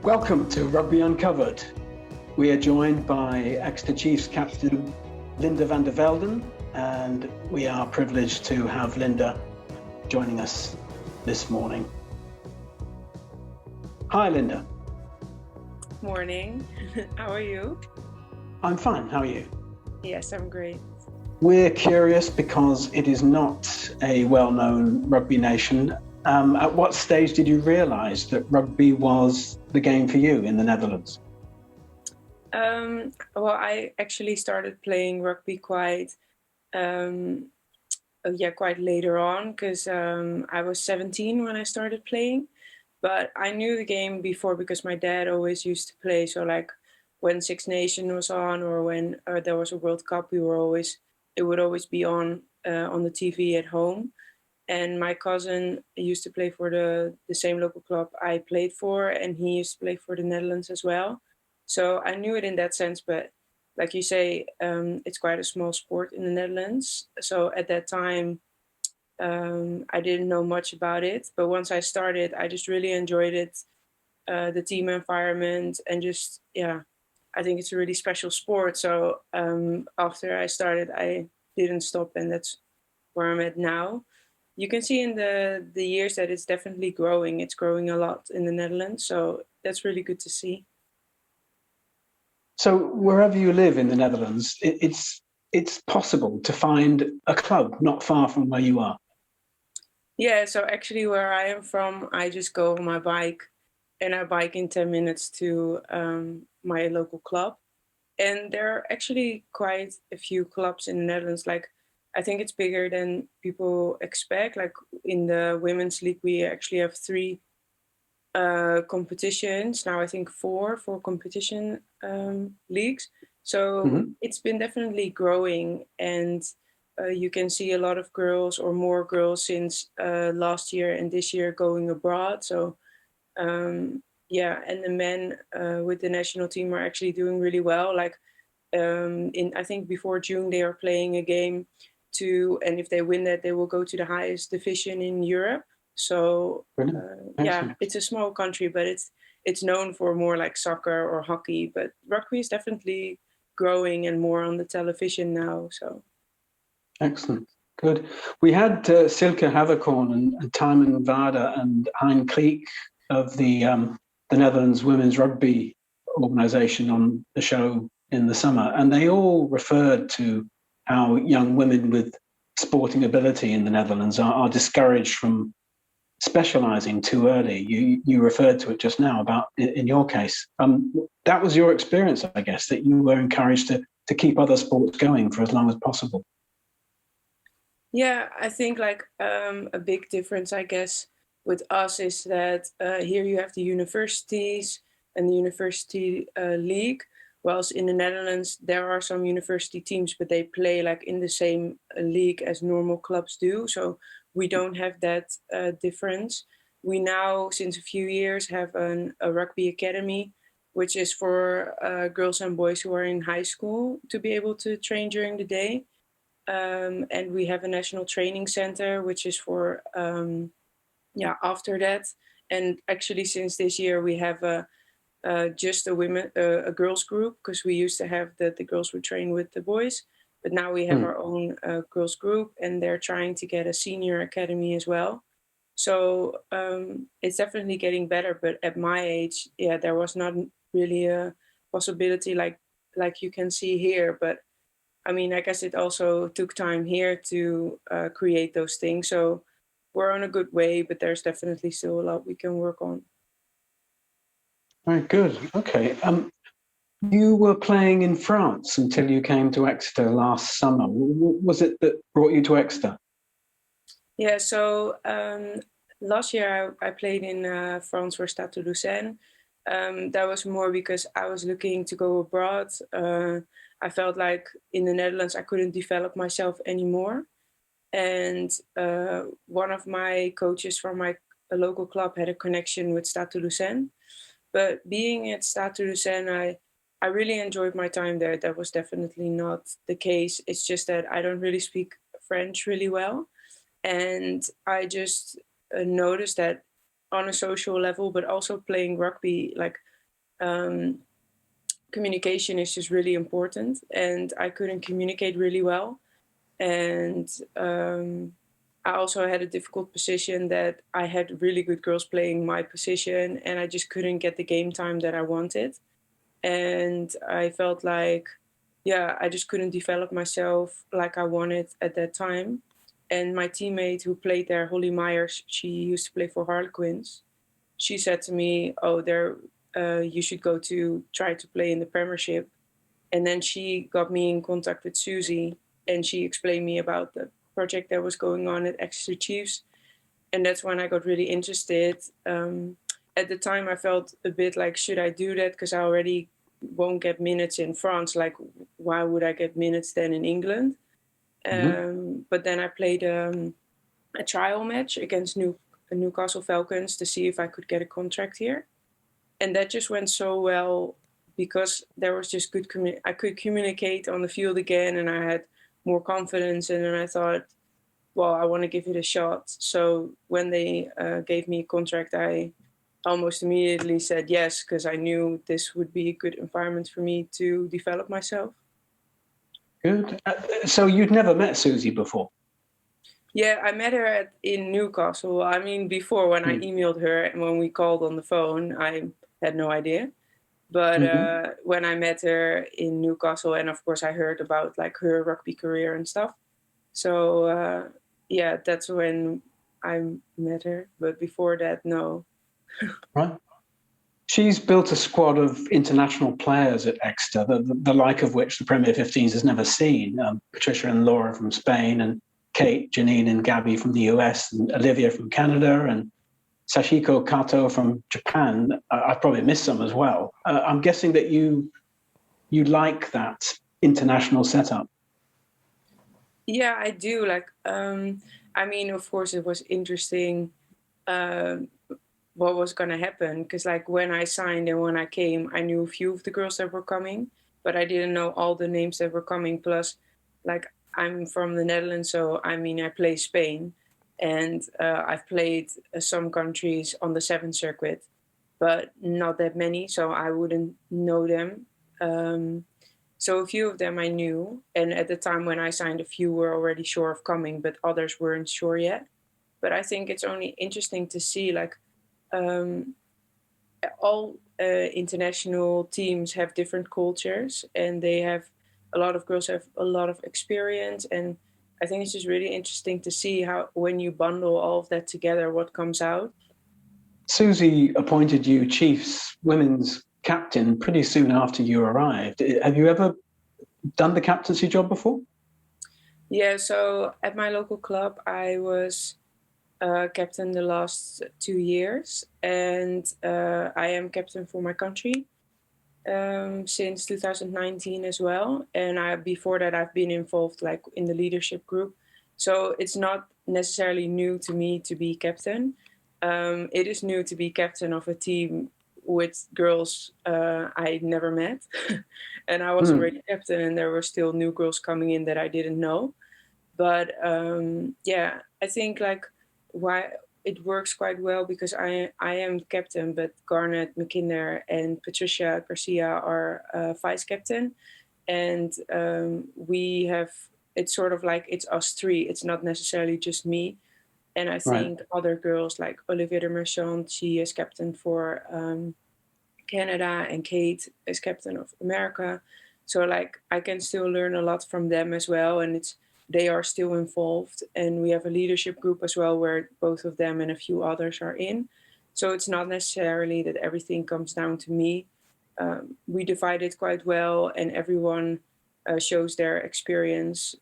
Welcome to Rugby Uncovered. We are joined by Exeter Chiefs captain Linde van der Velden, and we are privileged to have Linde joining us this morning. Hi, Linde. Morning. How are you? I'm fine. How are you? Yes, I'm great. We're curious because it is not a well-known rugby nation. At what stage did you realise that rugby was the game for you in the Netherlands? Well, I actually started playing rugby quite later on because I was 17 when I started playing. But I knew the game before because my dad always used to play. So like when Six Nations was on or when there was a World Cup, it would always be on the TV at home. And my cousin used to play for the same local club I played for, and he used to play for the Netherlands as well. So I knew it in that sense, but like you say, it's quite a small sport in the Netherlands. So at that time, I didn't know much about it. But once I started, I just really enjoyed it, the team environment, and just, yeah, I think it's a really special sport. So after I started, I didn't stop, and that's where I'm at now. You can see in the years that it's definitely growing. It's growing a lot in the Netherlands, so that's really good to see. So wherever you live in the Netherlands, it's possible to find a club not far from where you are. Yeah, so actually where I am from, I just go on my bike and I bike in 10 minutes to my local club. And there are actually quite a few clubs in the Netherlands. Like, I think it's bigger than people expect. Like in the women's league, we actually have three competitions. Now I think four competition leagues. So it's been definitely growing, and you can see a lot of girls or more girls since last year and this year going abroad. So yeah, and the men with the national team are actually doing really well. Like in I think before June they are playing a game and if they win that, they will go to the highest division in Europe. So yeah, it's a small country, but it's known for more like soccer or hockey. But rugby is definitely growing and more on the television now. So excellent, good. We had Silke Haverkorn and Timon Vader and Hein Kleek of the Netherlands Women's Rugby Organisation on the show in the summer, and they all referred to how young women with sporting ability in the Netherlands are discouraged from specializing too early. You referred to it just now about in your case. That was your experience, I guess, that you were encouraged to keep other sports going for as long as possible. yeah, I think like a big difference, I guess, with us is that here you have the universities and the university league, whilst in the Netherlands there are some university teams, but they play like in the same league as normal clubs do. So we don't have that difference. We now, since a few years, have a rugby academy, which is for girls and boys who are in high school to be able to train during the day. And we have a national training center, which is for after that. And actually, since this year, we have just a girls group, because we used to have the girls would train with the boys, but now we have our own girls group, and they're trying to get a senior academy as well. So it's definitely getting better. But at my age, yeah, there was not really a possibility like you can see here. But I mean, I guess it also took time here to create those things. So we're on a good way, but there's definitely still a lot we can work on. Very good. Okay. You were playing in France until you came to Exeter last summer. Was it that brought you to Exeter? Yeah, so last year I played in France for Stade Toulousain. That was more because I was looking to go abroad. I felt like in the Netherlands I couldn't develop myself anymore. And one of my coaches from my local club had a connection with Stade Toulousain. But being at Stade Toulousain, I really enjoyed my time there. That was definitely not the case. It's just that I don't really speak French really well. And I just noticed that on a social level, but also playing rugby, like um, communication is just really important, and I couldn't communicate really well. And I also had a difficult position that I had really good girls playing my position, and I just couldn't get the game time that I wanted. And I felt like, yeah, I just couldn't develop myself like I wanted at that time. And my teammate who played there, Holly Myers, she used to play for Harlequins. She said to me, "Oh, there, you should go to try to play in the Premiership." And then she got me in contact with Susie, and she explained me about the project that was going on at Exeter Chiefs, and that's when I got really interested. At the time, I felt a bit like, should I do that? Because I already won't get minutes in France. Like, why would I get minutes then in England? But then I played a trial match against Newcastle Falcons to see if I could get a contract here, and that just went so well because there was just good. I could communicate on the field again, and I had more confidence. And then I thought, well, I want to give it a shot. So when they gave me a contract, I almost immediately said yes, because I knew this would be a good environment for me to develop myself. Good. So you'd never met Susie before? Yeah, I met her in Newcastle. I mean, before when I emailed her and when we called on the phone, I had no idea. But when I met her in Newcastle, and of course I heard about like her rugby career and stuff. So yeah, that's when I met her. But before that, no. Right. She's built a squad of international players at Exeter, the like of which the Premier 15s has never seen. Patricia and Laura from Spain, and Kate, Janine, and Gabby from the US, and Olivia from Canada, and Sashiko Kato from Japan. I've probably missed some as well. I'm guessing that you like that international setup. Yeah, I do. Like, I mean, of course, it was interesting what was going to happen because, like, when I signed and when I came, I knew a few of the girls that were coming, but I didn't know all the names that were coming. Plus, like, I'm from the Netherlands, so I mean, I play Spain, and I've played some countries on the seventh circuit, but not that many, so I wouldn't know them. So a few of them I knew, and at the time when I signed, a few were already sure of coming, but others weren't sure yet. But I think it's only interesting to see like um, all international teams have different cultures, and they have a lot of girls have a lot of experience, and I think it's just really interesting to see how when you bundle all of that together, what comes out. Susie appointed you Chiefs women's captain pretty soon after you arrived. Have you ever done the captaincy job before? Yeah, so at my local club, I was captain the last 2 years, and I am captain for my country since 2019 as well. And before that, I've been involved like in the leadership group. So it's not necessarily new to me to be captain. It is new to be captain of a team with girls I never met. And I was already captain, and there were still new girls coming in that I didn't know. But yeah, I think like why it works quite well because I am captain, but Garnet McKinnon and Patricia Garcia are vice captain, and we have it's sort of like it's us three. It's not necessarily just me, and I think other girls like Olivia de Merchant, she is captain for Canada, and Kate is captain of America. So like I can still learn a lot from them as well, and they are still involved, and we have a leadership group as well where both of them and a few others are in. So it's not necessarily that everything comes down to me. We divide it quite well, and everyone shows their experience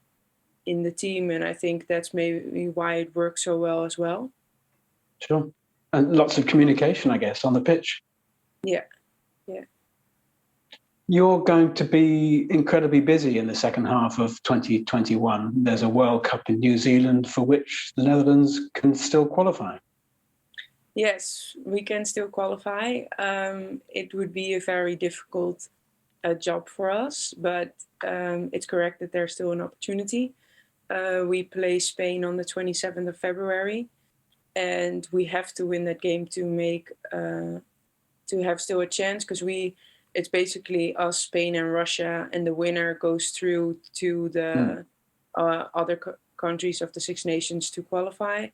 in the team, and I think that's maybe why it works so well as well. Sure. And lots of communication, I guess, on the pitch. Yeah, yeah. You're going to be incredibly busy in the second half of 2021. There's a World Cup in New Zealand for which the Netherlands can still qualify. Yes, we can still qualify. It would be a very difficult job for us, but it's correct that there's still an opportunity. We play Spain on the 27th of February, and we have to win that game to make have still a chance, because it's basically us, Spain and Russia, and the winner goes through to the other countries of the Six Nations to qualify.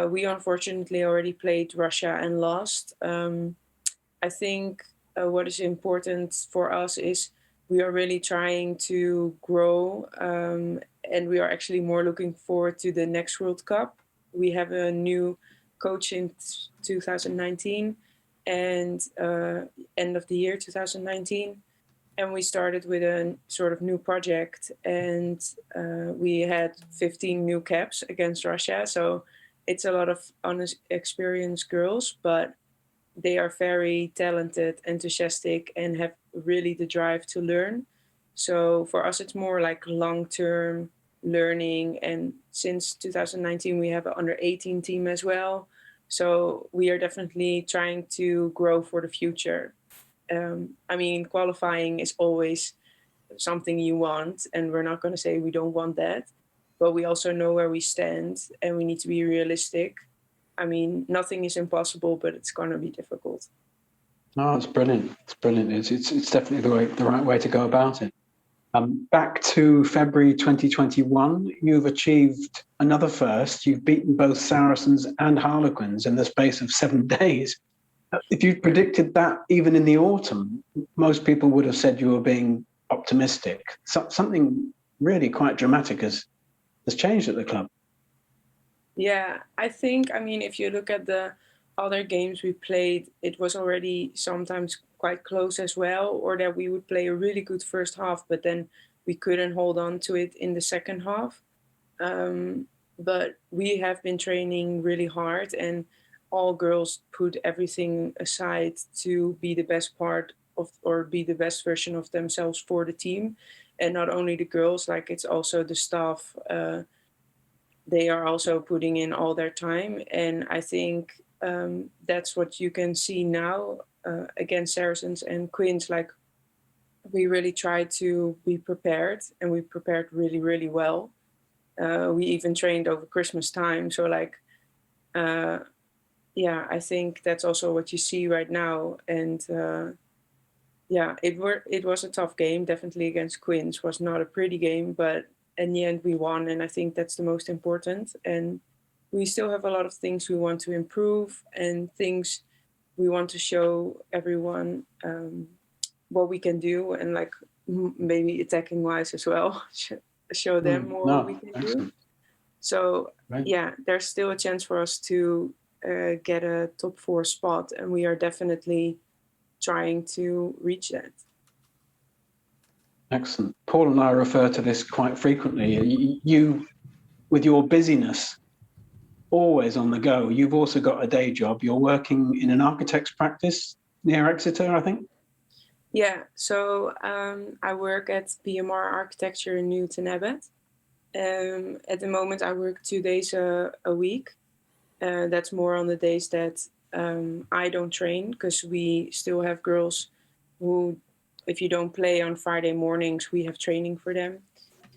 We unfortunately already played Russia and lost. I think what is important for us is we are really trying to grow, and we are actually more looking forward to the next World Cup. We have a new coach in 2019 and end of the year 2019. And we started with a sort of new project, and we had 15 new caps against Russia. So it's a lot of inexperienced girls, but they are very talented, enthusiastic, and have really the drive to learn. So for us, it's more like long-term learning. And since 2019, we have an under-18 team as well. So we are definitely trying to grow for the future. I mean, qualifying is always something you want, and we're not going to say we don't want that, but we also know where we stand, and we need to be realistic. I mean, nothing is impossible, but it's going to be difficult. Oh, it's brilliant. It's brilliant. It's definitely the right way to go about it. Back to February 2021, you've achieved another first. You've beaten both Saracens and Harlequins in the space of 7 days. If you'd predicted that even in the autumn, most people would have said you were being optimistic. Something really quite dramatic has changed at the club. Yeah, I think, I mean, if you look at the other games we played, it was already sometimes quite close as well, or that we would play a really good first half, but then we couldn't hold on to it in the second half. But we have been training really hard, and all girls put everything aside to be the best part of, or be the best version of themselves for the team. And not only the girls, like it's also the staff. They are also putting in all their time. And I think that's what you can see now against Saracens and Queens. Like, we really try to be prepared, and we prepared really, really well. We even trained over Christmas time. So like, yeah, I think that's also what you see right now. And yeah, it was a tough game, definitely against Queens. Was not a pretty game, but in the end we won, and I think that's the most important. And we still have a lot of things we want to improve, and things we want to show everyone what we can do, and like maybe attacking wise as well, show them more what we can do. So yeah, there's still a chance for us to get a top 4 spot, and we are definitely trying to reach that. Excellent. Paul and I refer to this quite frequently. You, with your busyness, always on the go, you've also got a day job. You're working in an architect's practice near Exeter, I think? Yeah, so I work at PMR Architecture in Newton Abbot. At the moment, I work 2 days a week. That's more on the days that I don't train, because we still have girls who, if you don't play on Friday mornings, we have training for them.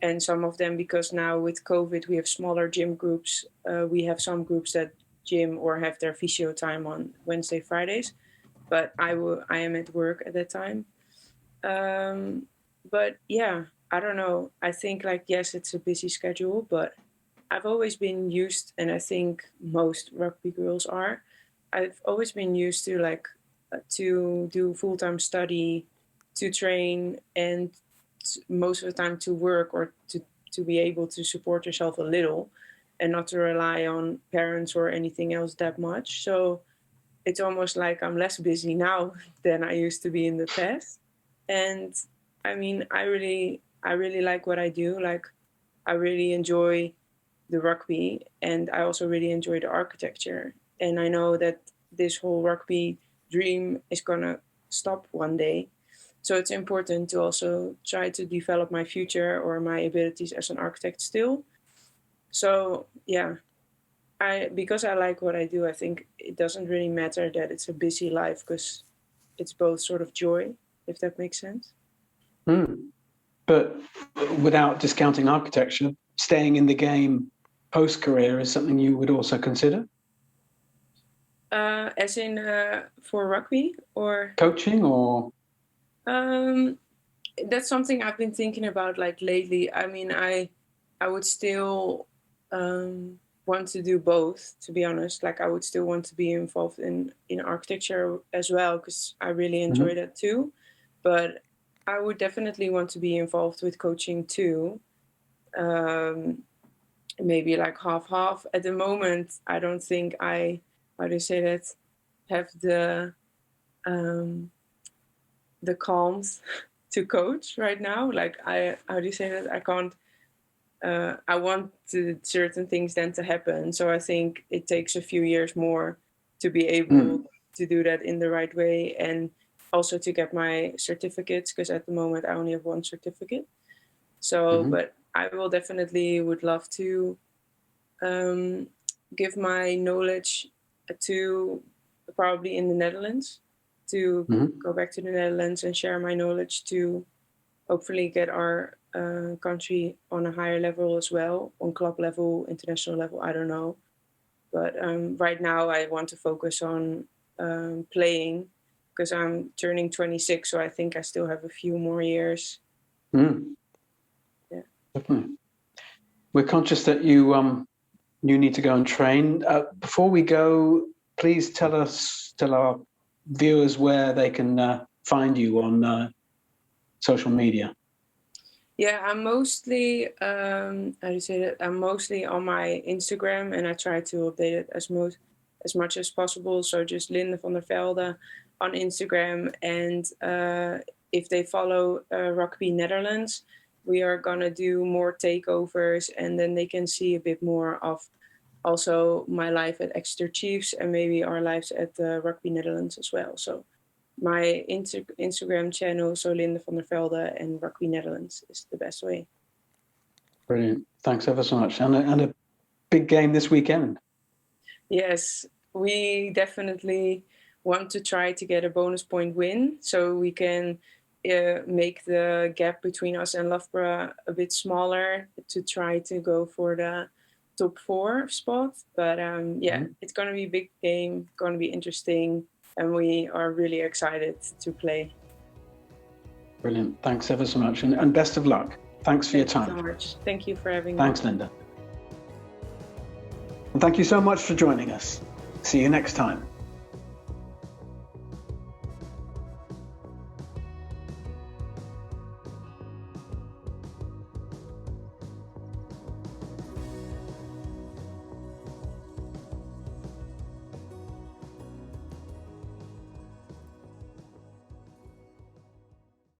And some of them, because now with COVID, we have smaller gym groups. We have some groups that gym or have their physio time on Wednesday, Fridays. But I am at work at that time. But yeah, I don't know. I think like, yes, it's a busy schedule, but I've always been used, and I think most rugby girls are, I've always been used to like to do full-time study, to train, and most of the time to work, or to be able to support yourself a little and not to rely on parents or anything else that much. So it's almost like I'm less busy now than I used to be in the past. And I mean, I really like what I do. Like, I really enjoy the rugby, and I also really enjoy the architecture. And I know that this whole rugby dream is gonna stop one day. So it's important to also try to develop my future or my abilities as an architect still. So yeah, because I like what I do, I think it doesn't really matter that it's a busy life, because it's both sort of joy, if that makes sense. But without discounting architecture, staying in the game post-career is something you would also consider? As in for rugby, or Coaching or? that's something I've been thinking about like lately. I mean, I would still want to do both, to be honest. Like I would still want to be involved in architecture as well, because I really enjoy that too. But I would definitely want to be involved with coaching too. Maybe like half. At the moment, I don't think I, how do you say that, have the calms to coach right now. Like how do you say that? I can't. I want certain things then to happen. So I think it takes a few years more to be able to do that in the right way, and also to get my certificates, because at the moment I only have one certificate. So, but I will definitely would love to give my knowledge to probably in the Netherlands, to go back to the Netherlands and share my knowledge to hopefully get our country on a higher level as well, on club level, international level, I don't know. But right now I want to focus on playing, because I'm turning 26, so I think I still have a few more years. Yeah, definitely. We're conscious that you need to go and train. Before we go, please tell our viewers where they can find you on social media. Yeah, I'm mostly how do you say that? I'm mostly on my Instagram, and I try to update it as much as possible. So just Linde van der Velde on Instagram, and if they follow Rugby Netherlands, we are gonna do more takeovers, and then they can see a bit more of also my life at Exeter Chiefs, and maybe our lives at Rugby Netherlands as well. So my Instagram channel, so Linde van der Velde and Rugby Netherlands, is the best way. Brilliant. Thanks ever so much. And a big game this weekend. Yes, we definitely want to try to get a bonus point win, so we can make the gap between us and Loughborough a bit smaller, to try to go for the top 4 spot. But yeah, it's going to be a big game, going to be interesting, and we are really excited to play. Brilliant. Thanks ever so much, and best of luck. Thanks for your time. Thank you so much. Thank you for having me. Thanks, Linde. And thank you so much for joining us. See you next time.